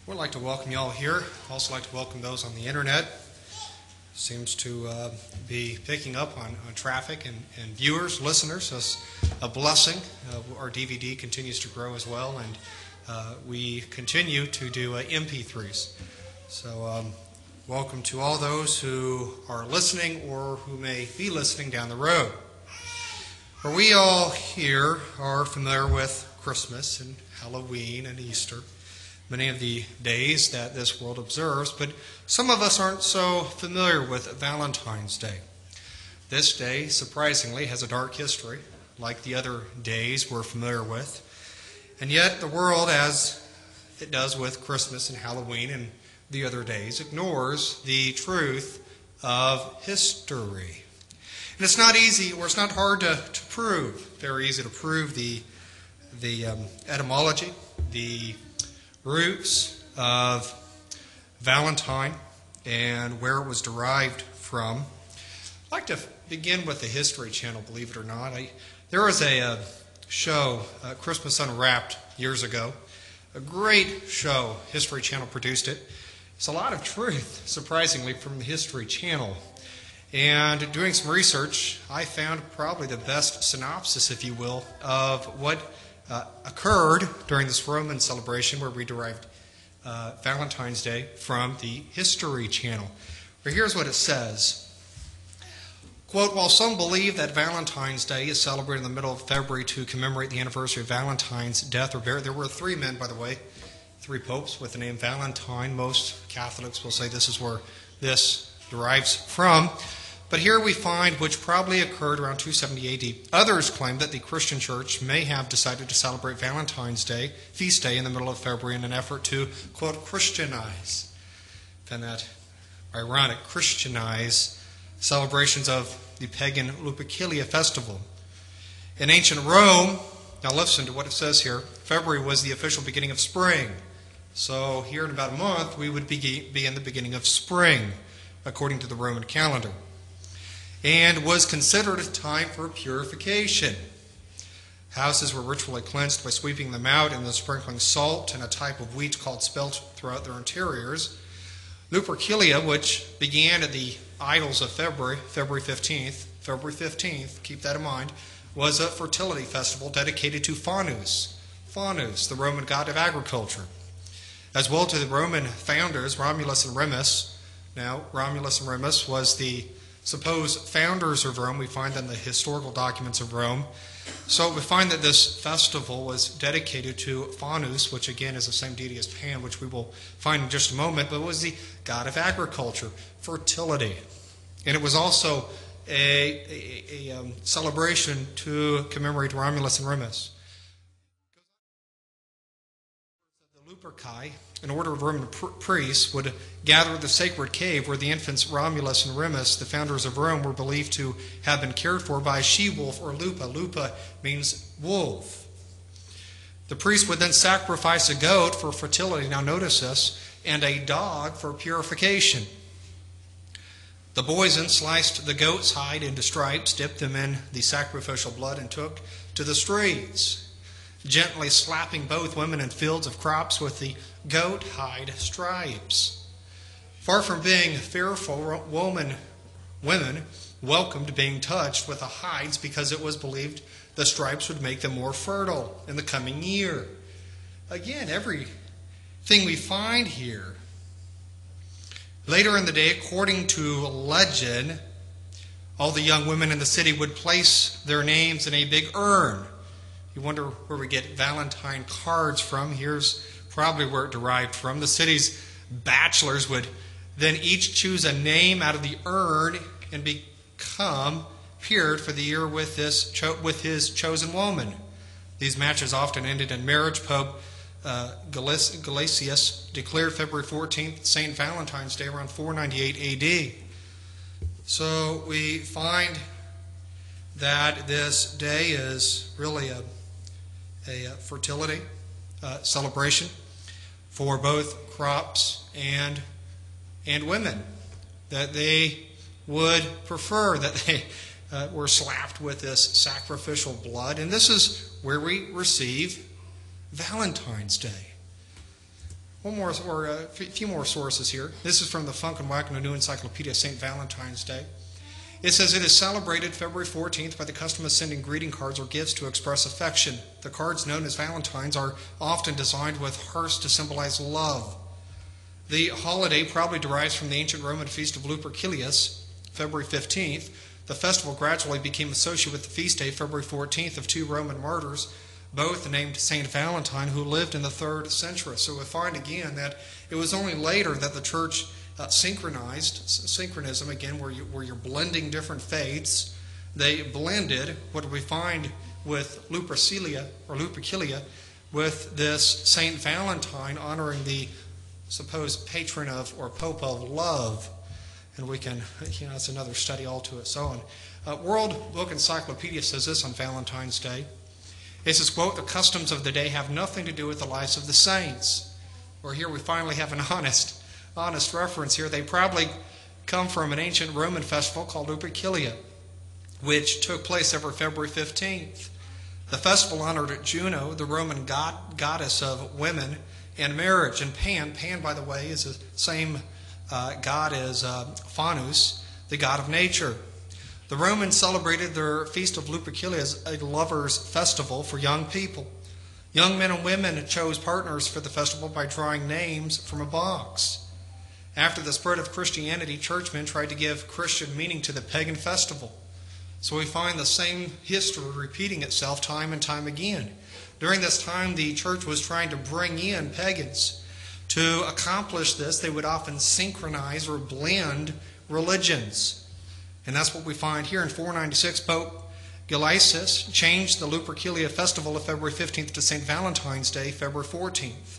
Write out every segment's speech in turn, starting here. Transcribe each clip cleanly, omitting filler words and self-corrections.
We'd like to welcome you all here. Also like to welcome those on the internet. Seems to be picking up on traffic and viewers, listeners. That's a blessing. Our DVD continues to grow as well, and we continue to do MP3s. So welcome to all those who are listening or who may be listening down the road. For we all here are familiar with Christmas and Halloween and Easter, many of the days that this world observes, but some of us aren't so familiar with Valentine's Day. This day, surprisingly, has a dark history, like the other days we're familiar with. And yet the world, as it does with Christmas and Halloween and the other days, ignores the truth of history. And it's not easy, or it's not hard to prove. Very easy to prove the etymology, the roots of Valentine and where it was derived from. I'd like to begin with the History Channel, believe it or not. There was a show, Christmas Unwrapped, years ago. A great show. History Channel produced it. It's a lot of truth, surprisingly, from the History Channel. And doing some research, I found probably the best synopsis, if you will, of what occurred during this Roman celebration where we derived Valentine's Day from the History Channel. But here's what it says. Quote, while some believe that Valentine's Day is celebrated in the middle of February to commemorate the anniversary of Valentine's death or burial, there were three men, by the way, three popes with the name Valentine. Most Catholics will say this is where this derives from. But here we find, which probably occurred around 270 AD. Others claim that the Christian Church may have decided to celebrate Valentine's Day, feast day, in the middle of February in an effort to, quote, Christianize. And that ironic, Christianize celebrations of the Pagan Lupercalia festival. In ancient Rome, now listen to what it says here, February was the official beginning of spring. So here in about a month, we would be in the beginning of spring, according to the Roman calendar, and was considered a time for purification. Houses were ritually cleansed by sweeping them out and then sprinkling salt and a type of wheat called spelt throughout their interiors. Lupercalia, which began at the idols of February 15th, keep that in mind, was a fertility festival dedicated to Faunus, the Roman god of agriculture, as well to the Roman founders, Romulus and Remus. Now, Romulus and Remus was the supposed founders of Rome. We find that in the historical documents of Rome. So we find that this festival was dedicated to Faunus, which again is the same deity as Pan, which we will find in just a moment, but it was the god of agriculture, fertility. And it was also a celebration to commemorate Romulus and Remus. The Lupercalia, an order of Roman priests, would gather at the sacred cave where the infants Romulus and Remus, the founders of Rome, were believed to have been cared for by a she-wolf or lupa. Lupa means wolf. The priest would then sacrifice a goat for fertility, now notice this, and a dog for purification. The boys then sliced the goat's hide into stripes, dipped them in the sacrificial blood, and took to the streets, gently slapping both women in fields of crops with the goat hide stripes. Far from being fearful, women welcomed being touched with the hides because it was believed the stripes would make them more fertile in the coming year. Again, everything we find here. Later in the day, according to legend, all the young women in the city would place their names in a big urn. You wonder where we get Valentine cards from. Here's probably where it derived from. The city's bachelors would then each choose a name out of the urn and become paired for the year with his chosen woman. These matches often ended in marriage. Pope Gelasius declared February 14th St. Valentine's Day around 498 AD. So we find that this day is really a fertility celebration for both crops and women, that they would prefer that they were slapped with this sacrificial blood. And this is where we receive Valentine's Day. One more, or a few more sources here. This is from the Funk and Wacko New Encyclopedia, St. Valentine's Day. It says it is celebrated February 14th by the custom of sending greeting cards or gifts to express affection. The cards, known as Valentines, are often designed with hearts to symbolize love. The holiday probably derives from the ancient Roman feast of Lupercalia, February 15th. The festival gradually became associated with the feast day, February 14th, of two Roman martyrs, both named St. Valentine, who lived in the 3rd century. So we find again that it was only later that the church synchronism, again, where you're blending different faiths. They blended what we find with Lupercalia with this St. Valentine, honoring the supposed patron of, or pope of, love. And we can, it's another study all to its own. World Book Encyclopedia says this on Valentine's Day. It says, quote, "The customs of the day have nothing to do with the lives of the saints." Or here we finally have an honest reference here. They probably come from an ancient Roman festival called Lupercalia, which took place every February 15th. The festival honored Juno, the Roman goddess of women and marriage. And Pan, by the way, is the same god as Faunus, the god of nature. The Romans celebrated their feast of Lupercalia as a lover's festival for young people. Young men and women chose partners for the festival by drawing names from a box. After the spread of Christianity, churchmen tried to give Christian meaning to the pagan festival. So we find the same history repeating itself time and time again. During this time, the church was trying to bring in pagans. To accomplish this, they would often synchronize or blend religions. And that's what we find here in 496. Pope Gelasius changed the Lupercalia festival of February 15th to St. Valentine's Day, February 14th.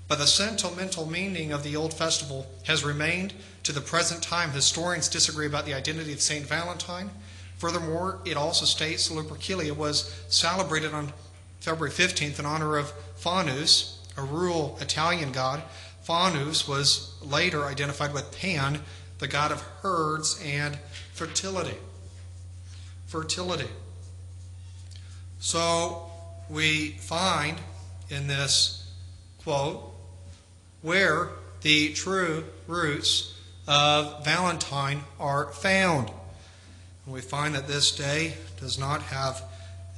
But the sentimental meaning of the old festival has remained to the present time. Historians disagree about the identity of St. Valentine. Furthermore, it also states Lupercalia was celebrated on February 15th in honor of Faunus, a rural Italian god. Faunus was later identified with Pan, the god of herds and fertility. So we find in this quote where the true roots of Valentine are found. And we find that this day does not have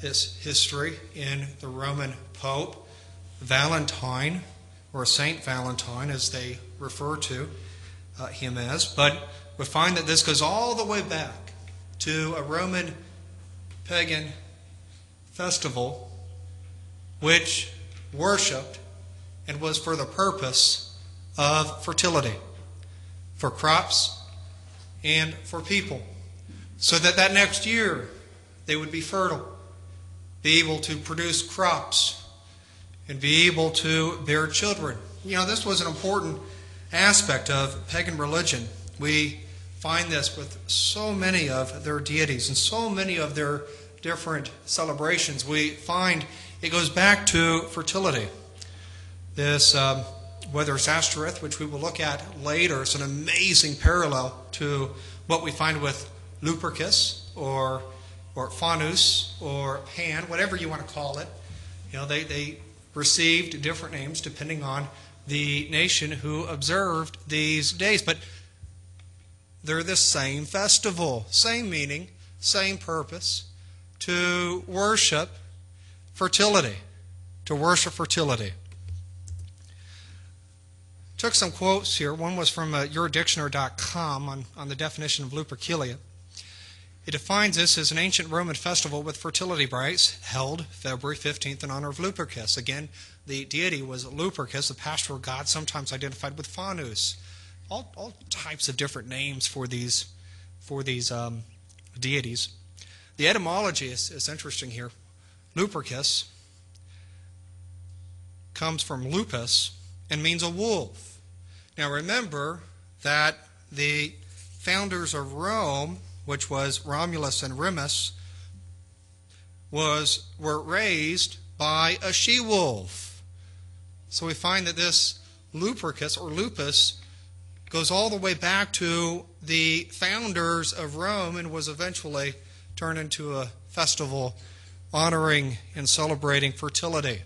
its history in the Roman Pope Valentine, or Saint Valentine as they refer to him as, but we find that this goes all the way back to a Roman pagan festival which worshipped and was for the purpose of fertility, for crops and for people, so that next year they would be fertile, be able to produce crops, and be able to bear children. This was an important aspect of pagan religion. We find this with so many of their deities and so many of their different celebrations. We find it goes back to fertility. This, whether it's Ashtoreth, which we will look at later, is an amazing parallel to what we find with Lupercus or Faunus or Pan, whatever you want to call it. They received different names depending on the nation who observed these days. But they're the same festival, same meaning, same purpose, to worship fertility. Took some quotes here. One was from eurodictionary.com on the definition of Lupercalia. It defines this as an ancient Roman festival with fertility rites held February 15th in honor of Lupercus. Again, the deity was Lupercus, the pastoral god, sometimes identified with Faunus. All types of different names for these deities. The etymology is interesting here. Lupercus comes from lupus and means a wolf. Now remember that the founders of Rome, which was Romulus and Remus, were raised by a she-wolf. So we find that this Lupercus or lupus goes all the way back to the founders of Rome and was eventually turned into a festival honoring and celebrating fertility.